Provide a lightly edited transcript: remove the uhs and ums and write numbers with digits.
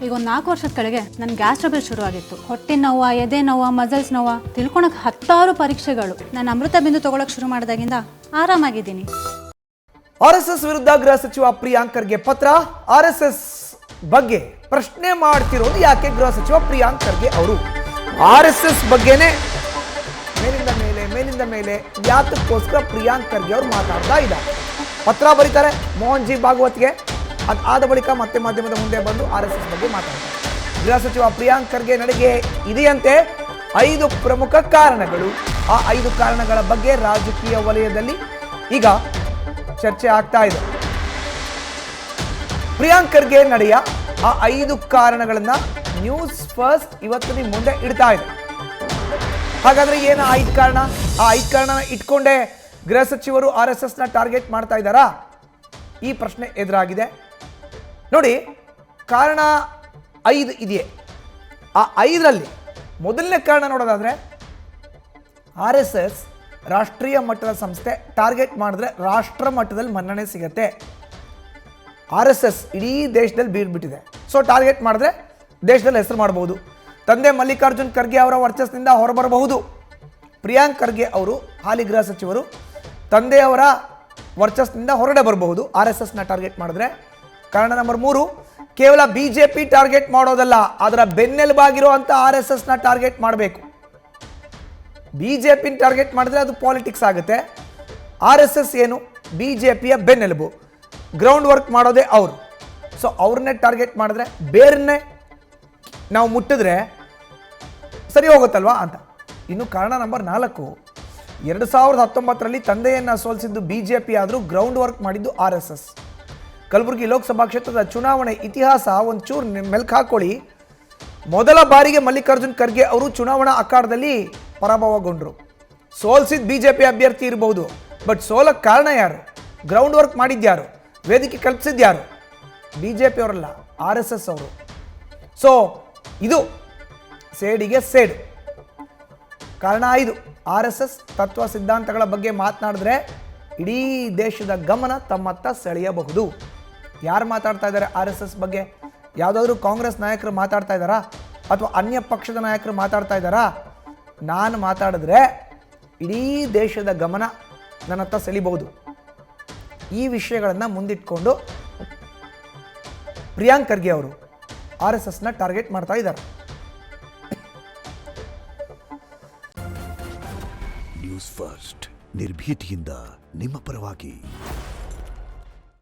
ಈಗ ಒಂದು 4 ವರ್ಷದ ಕೆಳಗೆ ನನ್ನ ಗ್ಯಾಸ್ ಟ್ರಬಲ್ ಶುರುವಾಗಿತ್ತು. ಹೊಟ್ಟೆ ನೋವು, ಎದೆ ನೋವು, ಮಸಲ್ಸ್ ನೋವು ತಿಳ್ಕೊಳಕ್ಕೆ 10 ಪರೀಕ್ಷೆಗಳು. ನಾನು ಅಮೃತ ಬಿಂದು ತಗೊಳಕ್ ಶುರು ಮಾಡಿದಾಗಿಂದ ಆರಾಮಾಗಿದ್ದೀನಿ. RSS ವಿರುದ್ಧ ಗೃಹ ಸಚಿವ ಪ್ರಿಯಾಂಕ್ ಖರ್ಗೆ ಪತ್ರ. RSS ಬಗ್ಗೆ ಪ್ರಶ್ನೆ ಮಾಡ್ತಿರೋದು ಯಾಕೆ ಗೃಹ ಸಚಿವ ಪ್ರಿಯಾಂಕ್ ಖರ್ಗೆ ಅವರು? RSS ಬಗ್ಗೆನೇ ಮೇಲಿಂದ ಮೇಲೆ ಯಾತಕ್ಕೋಸ್ಕರ ಪ್ರಿಯಾಂಕ್ ಖರ್ಗೆ ಅವರು ಮಾತಾಡ್ತಾ ಇದ್ದಾರೆ. ಪತ್ರ ಬರೀತಾರೆ ಮೋಹನ್ ಜಿ ಭಾಗವತ್ಗೆ. ಅದಾದ ಬಳಿಕ ಮತ್ತೆ ಮಾಧ್ಯಮದ ಮುಂದೆ ಬಂದು RSS ಬಗ್ಗೆ ಮಾತಾಡ್ತಾರೆ. ಗೃಹ ಸಚಿವ ಪ್ರಿಯಾಂಕ್ ಖರ್ಗೆ ನಡೆಗೆ ಇದೆಯಂತೆ 5 ಪ್ರಮುಖ ಕಾರಣಗಳು. ಆ 5 ಕಾರಣಗಳ ಬಗ್ಗೆ ರಾಜಕೀಯ ವಲಯದಲ್ಲಿ ಈಗ ಚರ್ಚೆ ಆಗ್ತಾ ಇದೆ. ಪ್ರಿಯಾಂಕ್ ಖರ್ಗೆ ನಡೆಯ ಆ 5 ಕಾರಣಗಳನ್ನ ನ್ಯೂಸ್ ಫಸ್ಟ್ ಇವತ್ತು ನಿಮ್ಮ ಮುಂದೆ ಇಡ್ತಾ ಇದೆ. ಹಾಗಾದ್ರೆ ಏನು 5 ಕಾರಣ? ಆ 5 ಕಾರಣನ ಇಟ್ಕೊಂಡೇ ಗೃಹ ಸಚಿವರು RSS ನ ಟಾರ್ಗೆಟ್ ಮಾಡ್ತಾ ಇದ್ದಾರಾ? ಈ ಪ್ರಶ್ನೆ ಎದುರಾಗಿದೆ. ನೋಡಿ, ಕಾರಣ 5 ಇದೆಯೇ? ಆ 5ರಲ್ಲಿ ಮೊದಲನೇ ಕಾರಣ ನೋಡೋದಾದ್ರೆ RSS ರಾಷ್ಟ್ರೀಯ ಮಟ್ಟದ ಸಂಸ್ಥೆ. ಟಾರ್ಗೆಟ್ ಮಾಡಿದ್ರೆ ರಾಷ್ಟ್ರ ಮಟ್ಟದಲ್ಲಿ ಮನ್ನಣೆ ಸಿಗತ್ತೆ. RSS ಇಡೀ ದೇಶದಲ್ಲಿ ಬೀಳ್ಬಿಟ್ಟಿದೆ. ಸೊ ಟಾರ್ಗೆಟ್ ಮಾಡಿದ್ರೆ ದೇಶದಲ್ಲಿ ಹೆಸರು ಮಾಡಬಹುದು. ತಂದೆ ಮಲ್ಲಿಕಾರ್ಜುನ್ ಖರ್ಗೆ ಅವರ ವರ್ಚಸ್ನಿಂದ ಹೊರಬರಬಹುದು. ಪ್ರಿಯಾಂಕ್ ಖರ್ಗೆ ಅವರು ಹಾಲಿ ಗೃಹ ಸಚಿವರು, ತಂದೆಯವರ ವರ್ಚಸ್ನಿಂದ ಹೊರಗಡೆ ಬರಬಹುದು RSS ನ ಟಾರ್ಗೆಟ್ ಮಾಡಿದ್ರೆ. ಕಾರಣ ನಂಬರ್ 3, ಕೇವಲ BJP ಟಾರ್ಗೆಟ್ ಮಾಡೋದಲ್ಲ, ಅದರ ಬೆನ್ನೆಲುಬಾಗಿರುವಂಥ RSS ನ ಟಾರ್ಗೆಟ್ ಮಾಡಬೇಕು. BJP ಟಾರ್ಗೆಟ್ ಮಾಡಿದ್ರೆ ಅದು ಪಾಲಿಟಿಕ್ಸ್ ಆಗುತ್ತೆ. RSS ಏನು? BJPಯ ಬೆನ್ನೆಲುಬು, ಗ್ರೌಂಡ್ ವರ್ಕ್ ಮಾಡೋದೇ ಅವರು. ಸೊ ಅವ್ರನ್ನೇ ಟಾರ್ಗೆಟ್ ಮಾಡಿದ್ರೆ, ಬೇರನ್ನೇ ನಾವು ಮುಟ್ಟಿದ್ರೆ ಸರಿ ಹೋಗುತ್ತಲ್ವಾ ಅಂತ. ಇನ್ನು ಕಾರಣ ನಂಬರ್ 4, 2019ರಲ್ಲಿ ತಂದೆಯನ್ನು ಸೋಲಿಸಿದ್ದು BJP ಆದರೂ ಗ್ರೌಂಡ್ ವರ್ಕ್ ಮಾಡಿದ್ದು RSS. ಕಲಬುರಗಿ ಲೋಕಸಭಾ ಕ್ಷೇತ್ರದ ಚುನಾವಣೆ ಇತಿಹಾಸ ಒಂಚೂರು ಮೆಲ್ಕು ಹಾಕೊಳ್ಳಿ. ಮೊದಲ ಬಾರಿಗೆ ಮಲ್ಲಿಕಾರ್ಜುನ್ ಖರ್ಗೆ ಅವರು ಚುನಾವಣಾ ಅಖಾಡದಲ್ಲಿ ಪರಾಭವಗೊಂಡರು. ಸೋಲಿಸಿದ BJP ಅಭ್ಯರ್ಥಿ ಇರಬಹುದು, ಬಟ್ ಸೋಲಕ್ಕೆ ಕಾರಣ ಯಾರು? ಗ್ರೌಂಡ್ ವರ್ಕ್ ಮಾಡಿದ್ಯಾರು? ವೇದಿಕೆ ಕಲ್ಪಿಸಿದ್ಯಾರು? BJP ಅವರಲ್ಲ, RSS ಅವರು. ಸೊ ಇದು ಸೇಡಿಗೆ ಸೇಡು. ಕಾರಣ 5, RSS ತತ್ವ ಸಿದ್ಧಾಂತಗಳ ಬಗ್ಗೆ ಮಾತನಾಡಿದ್ರೆ ಇಡೀ ದೇಶದ ಗಮನ ತಮ್ಮತ್ತ ಸೆಳೆಯಬಹುದು. ಯಾರು ಮಾತಾಡ್ತಾ ಇದ್ದಾರೆ RSS ಬಗ್ಗೆ? ಯಾವುದಾದ್ರೂ ಕಾಂಗ್ರೆಸ್ ನಾಯಕರು ಮಾತಾಡ್ತಾ ಇದ್ದಾರಾ? ಅಥವಾ ಅನ್ಯ ಪಕ್ಷದ ನಾಯಕರು ಮಾತಾಡ್ತಾ ಇದ್ದಾರಾ? ನಾನು ಮಾತಾಡಿದ್ರೆ ಇಡೀ ದೇಶದ ಗಮನ ನನ್ನತ್ತ ಸೆಳಿಬಹುದು. ಈ ವಿಷಯಗಳನ್ನು ಮುಂದಿಟ್ಕೊಂಡು ಪ್ರಿಯಾಂಕ್ ಖರ್ಗೆ ಅವರು RSS ನ ಟಾರ್ಗೆಟ್ ಮಾಡ್ತಾ ಇದ್ದಾರೆ. ನ್ಯೂಸ್ ಫಸ್ಟ್ ನಿರ್ಭೀತಿಯಿಂದ ನಿಮ್ಮ ಪರವಾಗಿ.